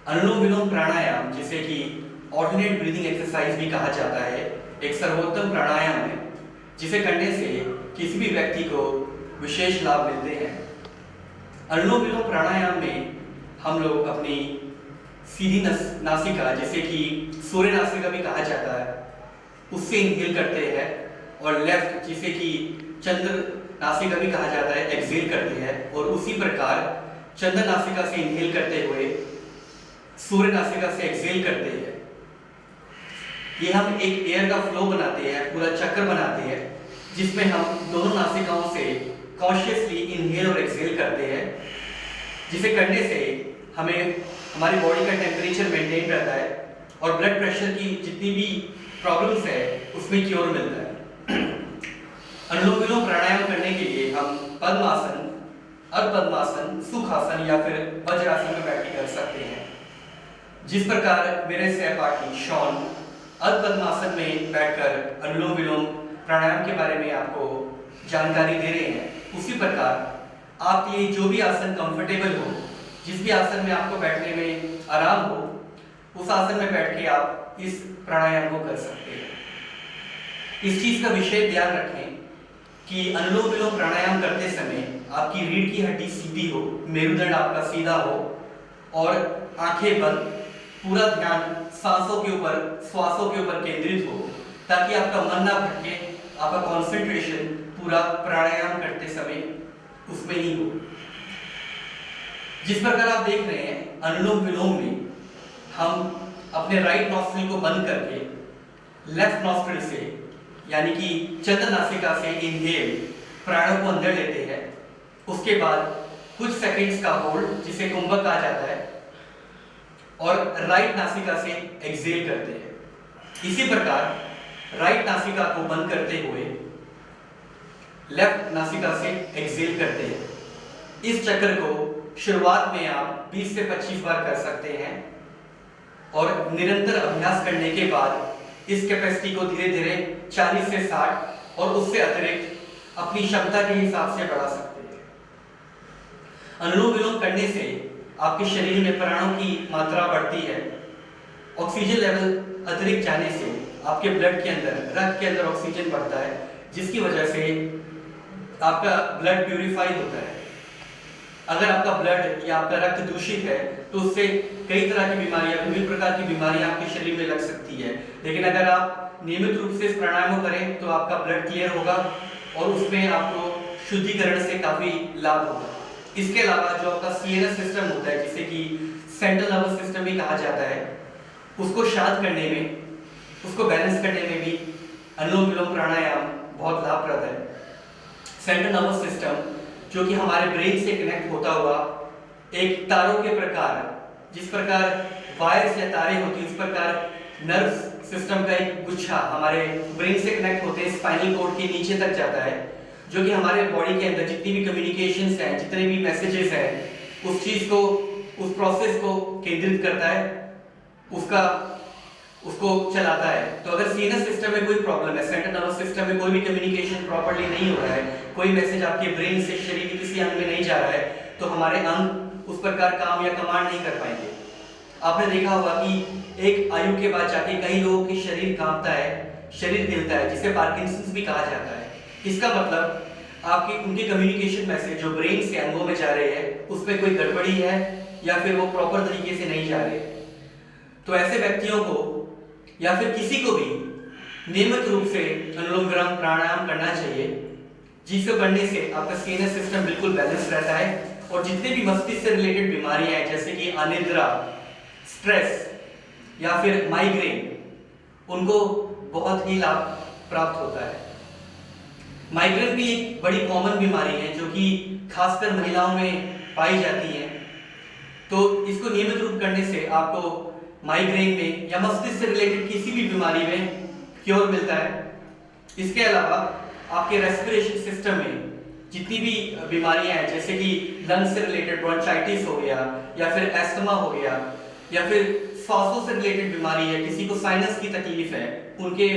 अनुलोम विलोम प्राणायाम, जिसे कि alternate breathing exercise भी कहा जाता है, एक सर्वोत्तम प्राणायाम है जिसे करने से किसी भी व्यक्ति को विशेष लाभ मिलते हैं। अनुलोम विलोम प्राणायाम में हम लोग अपनी सीधी नासिका, जिसे कि सूर्य नासिका भी कहा जाता है, उससे इनहेल करते हैं, और लेफ्ट, जिसे कि चंद्र नासिका भी कहा जाता है, एक्सहेल करते हैं, और उसी प्रकार चंद्र नासिका से इनहेल करते हुए सूर्य नासिका से एक्सहेल करते हैं। ये हम एक एयर का फ्लो बनाते हैं, पूरा चक्र बनाते हैं, जिसमें हम दोनों नासिकाओं से कॉन्शियसली इनहेल और एक्सहेल करते हैं, जिसे करने से हमें हमारी बॉडी का टेम्परेचर मेंटेन रहता है और ब्लड प्रेशर की जितनी भी प्रॉब्लम्स है उसमें क्योर मिलता है। अनुलोम विलोम प्राणायाम करने के लिए हम पद्मासन, अर्धपद्मासन, सुखासन या फिर वज्रासन में बैठ के कर सकते हैं। जिस प्रकार मेरे सहपाठी शॉन अर्धपद्मासन में बैठकर अनुलोम विलोम प्राणायाम के बारे में आपको जानकारी दे रहे हैं, उसी प्रकार आपके लिए जो भी आसन कंफर्टेबल हो, जिस भी आसन में आपको बैठने में आराम हो, उस आसन में बैठ के आप इस प्राणायाम को कर सकते हैं। इस चीज का विशेष ध्यान रखें कि अनुलोम विलोम प्राणायाम करते समय आपकी रीढ़ की हड्डी सीधी हो, मेरुदंड आपका सीधा हो और आंखें बंद, पूरा ध्यान सांसों के ऊपर, श्वासों के ऊपर केंद्रित हो, ताकि आपका मन ना भटके, आपका कंसंट्रेशन पूरा प्राणायाम करते समय उसमें ही हो। जिस प्रकार आप देख रहे हैं, अनुलोम विलोम में हम अपने राइट नॉस्ट्रिल को बंद करके लेफ्ट नॉस्ट्रिल से, यानी कि चंद्र नासिका से इनहेल प्राणों को अंदर लेते हैं, उसके बाद कुछ सेकंड्स का होल्ड, जिसे कुंभक कहा जाता है, और राइट नासिका से एक्सहेल करते हैं। इसी प्रकार राइट नासिका को बंद करते हुए लेफ्ट नासिका से एक्सहेल करते हैं। इस चक्र को शुरुआत में आप 20 से 25 बार कर सकते हैं, और निरंतर अभ्यास करने के बाद इस कैपेसिटी को धीरे धीरे 40 से 60 और उससे अतिरिक्त अपनी क्षमता के हिसाब से बढ़ा सकते हैं। अनुलोम विलोम करने से आपके शरीर में प्राणों की मात्रा बढ़ती है, ऑक्सीजन लेवल अतिरिक्त जाने से आपके ब्लड के अंदर, रक्त के अंदर ऑक्सीजन बढ़ता है, जिसकी वजह से आपका ब्लड प्यूरिफाई होता है। अगर आपका ब्लड या आपका रक्त दूषित है तो उससे कई तरह की बीमारियां, विभिन्न प्रकार की बीमारियां आपके शरीर में लग सकती है। लेकिन अगर आप नियमित रूप से इस प्राणायाम को करें तो आपका ब्लड क्लियर होगा और उसमें आपको शुद्धिकरण से काफी लाभ होगा। इसके अलावा जो आपका सीएनएस सिस्टम होता है, जिसे कि सेंट्रल नर्वस सिस्टम भी कहा जाता है, उसको शांत करने में, उसको बैलेंस करने में भी अनुलोम विलोम प्राणायाम बहुत लाभप्रद है। सेंट्रल नर्वस सिस्टम, जो कि हमारे ब्रेन से कनेक्ट होता हुआ एक तारों के प्रकार, जिस प्रकार वायर्स या तारे होती है, उस प्रकार नर्व सिस्टम का एक गुच्छा हमारे ब्रेन से कनेक्ट होते हैं, स्पाइनल कॉर्ड के नीचे तक जाता है, जो कि हमारे बॉडी के अंदर जितनी भी कम्युनिकेशंस हैं, जितने भी मैसेजेस हैं, उस चीज को, उस प्रोसेस को केंद्रित करता है, उसको चलाता है। तो अगर सीएनएस सिस्टम में कोई प्रॉब्लम है, सेंट्रल नर्वस सिस्टम में कोई भी कम्युनिकेशन प्रॉपर्ली नहीं हो रहा है, कोई मैसेज आपके ब्रेन से शरीर के किसी अंग में नहीं जा रहा है, तो हमारे अंग उस प्रकार काम या कमांड नहीं कर पाएंगे। आपने देखा होगा कि एक आयु के बाद जाके कई लोगों के शरीर कांपता है, शरीर हिलता है, जिसे पार्किंसंस भी कहा जाता है। इसका मतलब आपकी उनके कम्युनिकेशन मैसेज जो ब्रेन से अंगों में जा रहे हैं, उसमें कोई गड़बड़ी है या फिर वो प्रॉपर तरीके से नहीं जा रहे। तो ऐसे व्यक्तियों को या फिर किसी को भी नियमित रूप से अनुलोम विलोम प्राणायाम करना चाहिए, जिसको करने से आपका सीएनएस सिस्टम बिल्कुल बैलेंस रहता है और जितने भी मस्तिष्क से रिलेटेड बीमारियां हैं, जैसे कि अनिद्रा, स्ट्रेस या फिर माइग्रेन, उनको बहुत ही लाभ प्राप्त होता है। माइग्रेन भी एक बड़ी कॉमन बीमारी है जो कि खासकर महिलाओं में पाई जाती है। तो इसको नियमित रूप करने से आपको माइग्रेन में या मस्तिष्क से रिलेटेड किसी भी बीमारी में क्योर मिलता है। इसके अलावा आपके रेस्पिरेशन सिस्टम में जितनी भी बीमारियां हैं, जैसे कि लंग्स से रिलेटेड ब्रोंचाइटिस हो गया या फिर एस्थमा हो गया या फिर सांसों से रिलेटेड बीमारी है, किसी को साइनस की तकलीफ है, उनके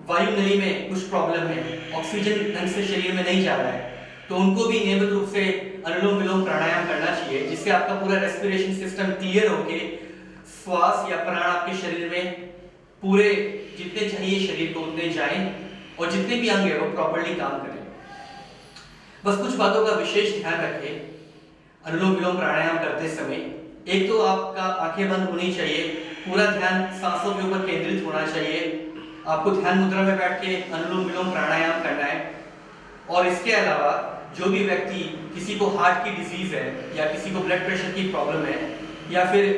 वायु नली में कुछ प्रॉब्लम है, ऑक्सीजन ढंग से शरीर में नहीं जा रहा है, तो उनको भी नियमित रूप से अनुलोम विलोम प्राणायाम करना चाहिए, जिससे आपका पूरा रेस्पिरेशन सिस्टम क्लियर होके श्वास या प्राण आपके शरीर में पूरे जितने चाहिए शरीर को उतने जाएं और जितने भी अंग है वो प्रॉपर्ली काम करें। बस कुछ बातों का विशेष ध्यान रखें अनुलोम विलोम प्राणायाम करते समय। एक तो आपका आंखें बंद होनी चाहिए, पूरा ध्यान सांसों के ऊपर केंद्रित होना चाहिए। आपको ध्यान मुद्रा में बैठ के अनुलोम विलोम प्राणायाम करना है। और इसके अलावा जो भी व्यक्ति, किसी को हार्ट की डिजीज है या किसी को ब्लड प्रेशर की प्रॉब्लम है या फिर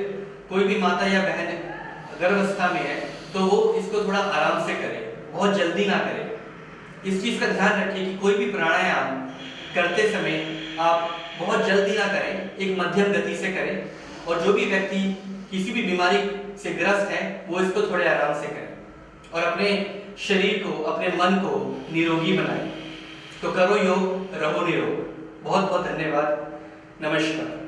कोई भी माता या बहन गर्भावस्था में है, तो वो इसको थोड़ा आराम से करे, बहुत जल्दी ना करे। इस चीज का ध्यान रखें कि कोई भी प्राणायाम करते समय आप बहुत जल्दी ना करें, एक मध्यम गति से करें। और जो भी व्यक्ति किसी भी बीमारी से ग्रस्त है वो इसको थोड़े आराम से करें और अपने शरीर को, अपने मन को निरोगी बनाएं। तो करो योग, रहो निरोग। बहुत बहुत धन्यवाद। नमस्कार।